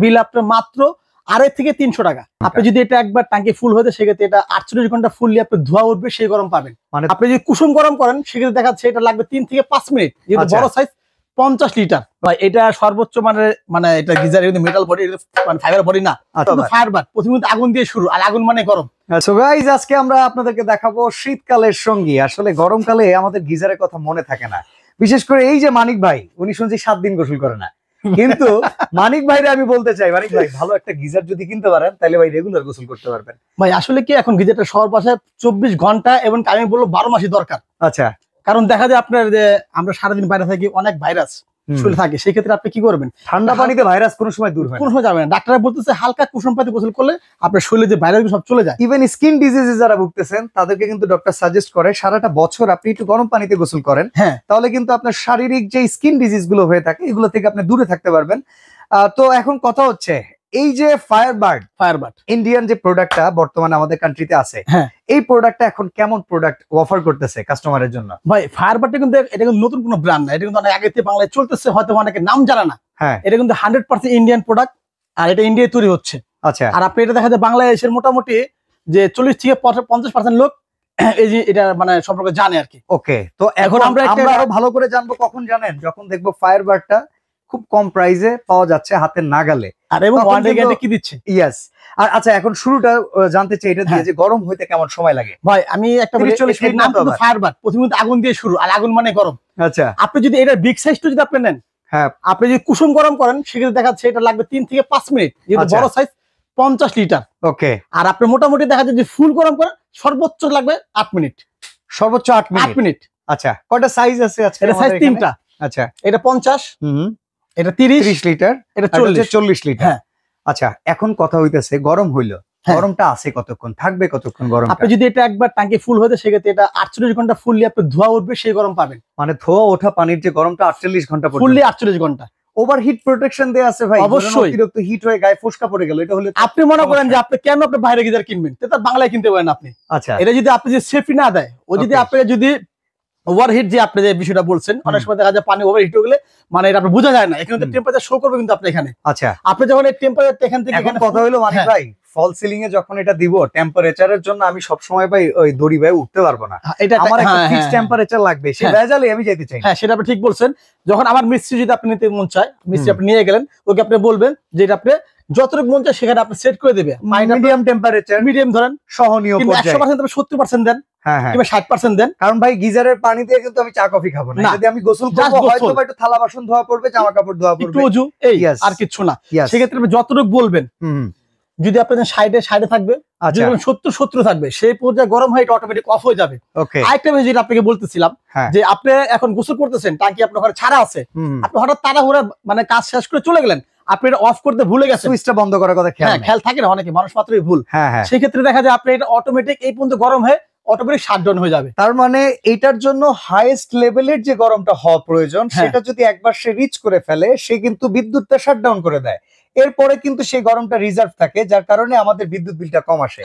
বিল আপনার মাত্র 250 থেকে 300 টাকা। আপনি যদি এটা একবার ট্যাঙ্কি ফুল হয়ে যায় সেক্ষেত্রে এটা 48 ঘন্টা ফুললি আপনি ধোয়া উঠবে, সেই গরম পাবেন। মানে আপনি যদি কুসুম গরম করেন সেক্ষেত্রে দেখা যাচ্ছে এটা লাগবে 3 থেকে 5 মিনিট। যেহেতু বড় সাইজ 50 লিটার ভাই, এটা সর্বোচ্চ মানে এটা গিজার কিন্তু মেটাল বডি, মানে ফাইবার বডি না, ফায়ার বাট। প্রথমত আগুন দিয়ে শুরু, আর আগুন মানে গরম। সো গাইস, আজকে আমরা আপনাদেরকে দেখাবো শীতকালের সঙ্গী। আসলে গরমকালে আমাদের গিজারের কথা মনে থাকে না, বিশেষ করে এই যে মানিক ভাই, উনি শুনছি 7 দিন গোসল করে না, কিন্তু মানিক ভাইরে আমি বলতে চাই, মানিক ভাই ভালো একটা গিজার যদি কিনতে পারেন তাহলে ভাই রেগুলার গোসল করতে পারবেন। ভাই আসলে কি এখন গিজারটা সবার পাশে 24 ঘন্টা এবং আমি বলবো 12 মাসই দরকার। আচ্ছা, কারণ দেখা যায় আপনার যে আমরা সারাদিন বাইরে থাকি, অনেক ভাইরাস শরীরে থাকে, সেই ক্ষেত্রে আপনি কি করবেন? ঠান্ডা পানিতে ভাইরাস কোনো সময় দূর হয় না, কোনো সময় যাবে না। ডাক্তাররা বলতেছে হালকা কুসুম পানিতে গোসল করলে আপনার শরীরে যে ভাইরাস সব চলে যায়। ইভেন স্কিন ডিজিজে যারা ভুগতেছেন তাদেরকে কিন্তু ডক্টর সাজেস্ট করে সারাটা বছর আপনি একটু গরম পানিতে গোসল করেন। হ্যাঁ, তাহলে কিন্তু আপনার শারীরিক যে স্কিন ডিজিজ গুলো হয়ে থাকে এগুলো থেকে আপনি দূরে থাকতে পারবেন। তো এখন কথা হচ্ছে, এই যে ফায়ারবার্ড ইন্ডিয়ান যে প্রোডাক্টটা বর্তমানে আমাদের কান্ট্রিতে আছে, হ্যাঁ, এই প্রোডাক্টটা এখন কেমন প্রোডাক্ট অফার করতেছে কাস্টমারের জন্য? ভাই ফায়ারবার্ডটা কিন্তু এটা কিন্তু নতুন কোনো ব্র্যান্ড না, এটা কিন্তু অনেক আগে থেকে বাংলায় চলতেছে, হয়তো অনেকের নাম জানা না। হ্যাঁ, এটা কিন্তু 100% ইন্ডিয়ান প্রোডাক্ট, আর এটা ইন্ডিয়ায় তৈরি হচ্ছে। আচ্ছা, আর আপনি এটা দেখা যায় বাংলাদেশের মোটামুটি যে 40 থেকে 50% লোক এই যে এটা মানে সম্পর্কে জানে আর কি। ওকে, তো এখন আমরা আরো ভালো করে জানবো কখন জানেন? যখন দেখবো ফায়ারবার্ডটা খুব কম প্রাইসে পাওয়া যাচ্ছে হাতের নাগালে, আর এবং ওয়ারেন্টি গ্যারান্টি কি দিচ্ছে। ইয়েস। আর আচ্ছা, এখন শুরুটা জানতে চাই এটা দিয়ে যে গরম হইতে কেমন সময় লাগে। ভাই আমি একটা নাম কিন্তু ফায়ারবার্ড, প্রথমত আগুন দিয়ে শুরু, আর আগুন মানে গরম। আচ্ছা, আপনি যদি এটা বিগ সাইজটা যদি আপনি নেন, হ্যাঁ, আপনি যদি কুসুম গরম করেন সেক্ষেত্রে দেখা যাচ্ছে এটা লাগবে 3 থেকে 5 মিনিট। যেহেতু বড় সাইজ 50 লিটার। ওকে, আর আপনি মোটামুটি দেখা যায় যে ফুল গরম করেন সর্বোচ্চ লাগবে 8 মিনিট, সর্বোচ্চ 8 মিনিট। আচ্ছা, কয়টা সাইজ আছে আজকে? এটা সাইজ 3টা। আচ্ছা, এটা 50, এটা 30 লিটার, এটা 40 লিটার। হ্যাঁ, আচ্ছা, এখন কথা হইতেছে গরম হইলো, গরমটা আছে কতক্ষণ, থাকবে কতক্ষণ গরম? আপনি যদি এটা একবার ট্যাঙ্কি ফুল হয়ে যায় সেক্ষেত্রে এটা 48 ঘন্টা ফুললি আপনি ধোয়া উঠবে, সেই গরম পাবেন। মানে ধোয়া ওঠা পানির যে গরমটা 48 ঘন্টা পর্যন্ত, ফুললি 48 ঘন্টা। ওভারহিট প্রোটেকশন দেয়া আছে ভাই, অবশ্যই। অতিরিক্ত হিট হয়ে গায়ে ফোসকা পড়ে গেল, এটা হলে আপনি মনে করেন যে আপনি কেন আপনি বাইরে গিজার কিনবেন, এটা বাংলায় কিনতে পারেন আপনি। আচ্ছা, এটা যদি আপনি যে সেফটি না দেয়, ও যদি আপনাকে যদি ওভারহিট যে আপনি যে বিষয়টা বলছেন, অনেক সময় দেখা যায় পানি ওভারহিট হয়ে গেলে মানে এটা আপনি বোঝা যায় না, এখানে তো টেম্পারেচার শো করবে কিন্তু আপনি এখানে। আচ্ছা, আপনি যখন এই টেম্পারেচার এখান থেকে এখন কথা হলো মানে ভাই ফল সিলিং এ যখন এটা দিব টেম্পারেচারের জন্য আমি সব সময় ভাই ওই দড়ি ভাই উঠতে পারবো না, এটা আমার একটা ফিক্সড টেম্পারেচার লাগবে, সেই ভেজালে আমি যেতে চাই। হ্যাঁ, সেটা আপনি ঠিক বলছেন। যখন আমার মিস্ত্রি যদি আপনি নিতে মন চায়, মিস্ত্রি আপনি নিয়ে গেলেন, ওকে আপনি বলবেন যে এটা আপনি যতটুকু মন চায় সেখানে আপনি সেট করে দেবে। মিডিয়াম টেম্পারেচার, মিডিয়াম ধরেন, সহনীয় পর্যায়ে। 100% আপনি 70% দেন, হ্যাঁ হ্যাঁ, কিংবা 60% দেন। কারণ ভাই গিজারের পানি দিয়ে কিন্তু আমি চা কফি খাবো না, যদি আমি গোসল করব হয়তো একটু থালা বাসন ধোয়া পড়বে, জামা কাপড় ধোয়া পড়বে, একটু ওযু, এই আর কিছু না। সেক্ষেত্রে আপনি যতটুকু বলবেন, যদি আপনাদের সাইডে থাকবে, যদি 70 থাকবে, সেই পর্যায়ে গরম হয়ে এটা অটোমেটিক অফ হয়ে যাবে। আরেকটা বিষয় যেটা আপনাকে বলতেছিলাম, যে আপনি এখন গোসল করতেছেন, টাঙ্কি আপনার ঘরে ছাড়া আছে, আপনি হঠাৎ তাড়াহুড়া মানে কাজ শেষ করে চলে গেলেন, আপনি এটা অফ করতে ভুলে গেছেন, সুইচটা বন্ধ করার কথা খেয়াল থাকে না অনেকে, মানুষ মাত্রই ভুল। সেই ক্ষেত্রে দেখা যায় আপনি এটা অটোমেটিক এই পর্যন্ত গরম হয়ে অটোমেটিক শাটডাউন হয়ে যাবে। তার মানে এটার জন্য হাইয়েস্ট লেভেলের যে গরমটা হওয়া প্রয়োজন, সেটা যদি একবার সে রিচ করে ফেলে, সে কিন্তু বিদ্যুৎটা শাটডাউন করে দেয়। এরপরে কিন্তু সেই গরমটা রিজার্ভ থাকে, যার কারণে আমাদের বিদ্যুৎ বিলটা কম আসে।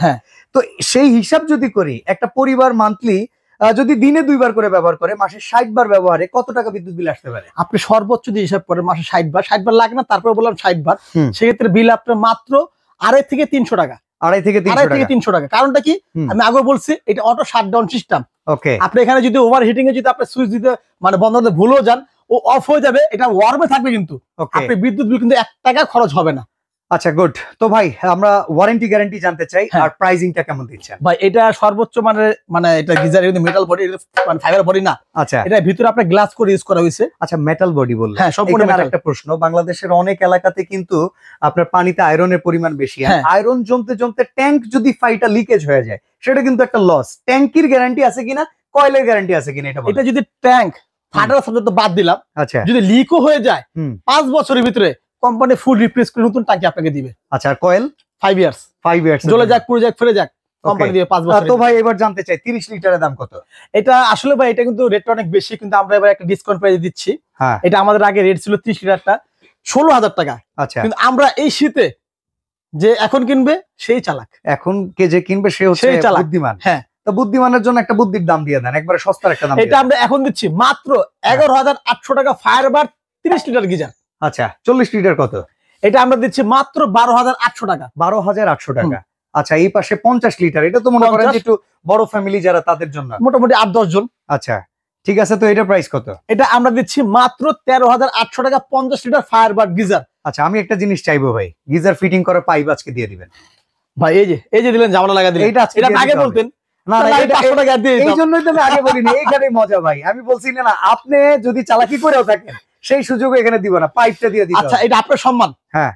তো সেই হিসাব যদি করি, একটা পরিবার মান্থলি যদি দিনে 2 বার করে ব্যবহার করে, মাসে 60 বার ব্যবহারে কত টাকা বিদ্যুৎ বিল আসতে পারে? আপনি সর্বোচ্চ যদি হিসাব করেন মাসে 60 বার লাগে না, তারপরে বললাম 60 বার, সেক্ষেত্রে বিল আপনার মাত্র 250 থেকে 300 টাকা। 250 থেকে 300 টাকা। কারণটা কি আমি আগে বলছি, এটা অটো শাটডাউন সিস্টেম। ওকে, আপনি এখানে যদি ওভার হিটিং এ যদি আপনি সুইচ দিতে মানে বন্ধ করতে ভুলেও যান, ও অফ হয়ে যাবে, এটা ওয়ার্মে থাকবে, কিন্তু আপনি বিদ্যুৎ বিল কিন্তু 1 টাকা খরচ হবে না। আচ্ছা, গুড। তো ভাই আমরা ওয়ারেন্টি গ্যারান্টি জানতে চাই, আর প্রাইসিংটা কেমন দিচ্ছেন? ভাই এটা সর্বোচ্চ মানে এটা গিজার কিন্তু মেটাল বডি, মানে ফাইবার বডি না। আচ্ছা, এটা ভিতরে আপনার গ্লাস করে ইউজ করা হয়েছে। আচ্ছা, মেটাল বডি বললেন। হ্যাঁ, সম্পূর্ণ মেটাল। একটা প্রশ্ন, বাংলাদেশের অনেক এলাকাতে কিন্তু আপনার পানিতে আয়রনের পরিমাণ বেশি, আয়রন জমতে জমতে ট্যাঙ্ক যদি ফাইটা লিকেজ হয়ে যায়, সেটা কিন্তু একটা লস। ট্যাঙ্কির গ্যারান্টি আছে কিনা, কয়েলের গ্যারান্টি আছে কিনা? এটা যদি ট্যাঙ্ক ফাটার সাথে তো বাদ দিলাম, আচ্ছা, যদি লিকও হয়ে যায় 5 বছরের ভিতরে কোম্পানি ফুল রিপ্লেস করে নতুন ট্যাঙ্কি আপনাকে দিবে। আচ্ছা, আর কয়েল 5 ইয়ার্স জ্বলে যাক, পুড়ে যাক, ফিরে যাক, কোম্পানি দিবে 5 বছর। তো ভাই এবার জানতে চাই 30 লিটারের দাম কত? এটা আসলে ভাই এটা কিন্তু রেটটা অনেক বেশি, কিন্তু আমরা এবার একটা ডিসকাউন্ট প্রাইসে দিচ্ছি। এটা আমাদের আগে রেট ছিল 30 লিটারটা 16,000 টাকা। আচ্ছা, কিন্তু আমরা এই শীতে যে এখন কিনবে সেই চালাক, এখন কে যে কিনবে সে হচ্ছে বুদ্ধিমান। হ্যাঁ, তো বুদ্ধিমানের জন্য একটা বুদ্ধির দাম দিয়ে দেন, একবারে সস্তার একটা দাম। এটা আমরা এখন দিচ্ছি মাত্র 11,800 টাকা ফায়ারবার্ড 30 লিটার গিজার। আচ্ছা, 40 লিটার কত? এটা আমরা দিচ্ছি মাত্র 12,800 টাকা। 12,800 টাকা। আচ্ছা, এই পাশে 50 লিটার, এটা তো মনে করেন যে একটু বড় ফ্যামিলি যারা তাদের জন্য, মোটামুটি 8-10 জন। আচ্ছা ঠিক আছে, তো এটার প্রাইস কত? এটা আমরা দিচ্ছি মাত্র 13,800 টাকা, 50 লিটার ফায়ারবার্ড গিজার। আচ্ছা, আমি একটা জিনিস চাইবো ভাই, গিজার ফিটিং করা পাইপ আজকে দিয়ে দিবেন ভাই। এই যে দিলেন, জামালা লাগা দিলেন, এটা আগে বলতেন না। এটা 500 টাকা দিয়ে দিতাম। এই জন্যই তো আমি আগে বলিনি, এইখানেই মজা ভাই। আমি বলছি না, আপনি যদি চালাকি করেও থাকেন সেই সুযোগ এখানে দিব না, পাইপটা দিয়ে দিতে হবে। আচ্ছা, এটা আপনার সম্মান। হ্যাঁ,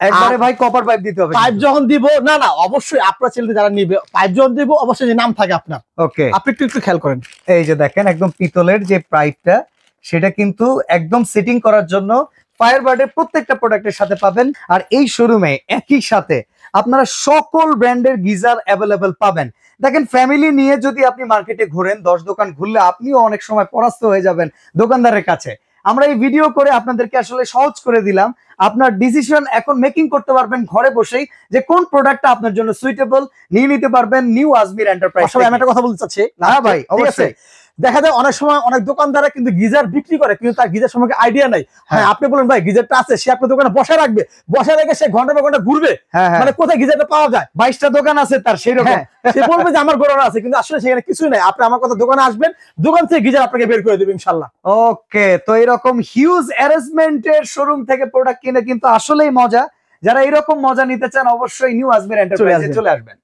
একবারে ভাই কপার পাইপ দিতে হবে। পাইপ যখন দিব, না অবশ্যই আপনার ছেলে যারা নিবে, পাইপ যখন দিব অবশ্যই যে নাম থাকে আপনার। ওকে, আপনি একটু খেয়াল করেন। এই যে দেখেন, একদম পিতলের যে পাইপটা, সেটা কিন্তু একদম সেটিং করার জন্য ফায়ারবার্ডের প্রত্যেকটা প্রোডাক্টের সাথে পাবেন। আর এই শোরুমে একই সাথে আপনারা সকল ব্র্যান্ডের গিজার অ্যাভেলেবেল পাবেন। দেখেন, ফ্যামিলি নিয়ে যদি আপনি মার্কেটে ঘোরেন, 10 দোকান ঘুরলে আপনিও অনেক সময় পরাস্ত হয়ে যাবেন দোকানদারের কাছে। আমরা এই ভিডিও করে আপনাদেরকে আসলে সহজ করে দিলাম, আপনার ডিসিশন এখন মেকিং করতে পারবেন ঘরে বসেই, যে কোন প্রোডাক্টটা আপনার জন্য সুইটেবল, নিয়ে নিতে পারবেন নিউ আজমির এন্টারপ্রাইজ। আমি একটা কথা বলতে চাচ্ছি। না ভাই, অবশ্যই। দেখা যায় অনেক সময় অনেক দোকানদারা কিন্তু গিজার বিক্রি করে, কিন্তু তার গিজার সম্পর্কে আইডিয়া নাই। হ্যাঁ, আপনি বলেন ভাই গিজারটা আছে, সে আপনার দোকানে বসে রাখবে, বসে রেখে সে ঘন্টা পর ঘন্টা ঘুরবে, মানে কোথায় গিজারটা পাওয়া যায়। 22টা দোকান আছে তার, সেই রকম সে বলবে যে আমার গোডাউন আছে, কিন্তু আসলে সেখানে কিছুই নাই। আপনি আমার কথা দোকানে আসবেন, দোকান থেকে গিজার আপনাকে বের করে দেবে ইনশাআল্লাহ। ওকে, তো এরকম হিউজ অ্যারেঞ্জমেন্টের শোরুম থেকে প্রোডাক্ট কিনে কিন্তু আসলেই মজা। যারা এরকম মজা নিতে চান, অবশ্যই নিউ আজমির এন্টারপ্রাইজে চলে আসবেন।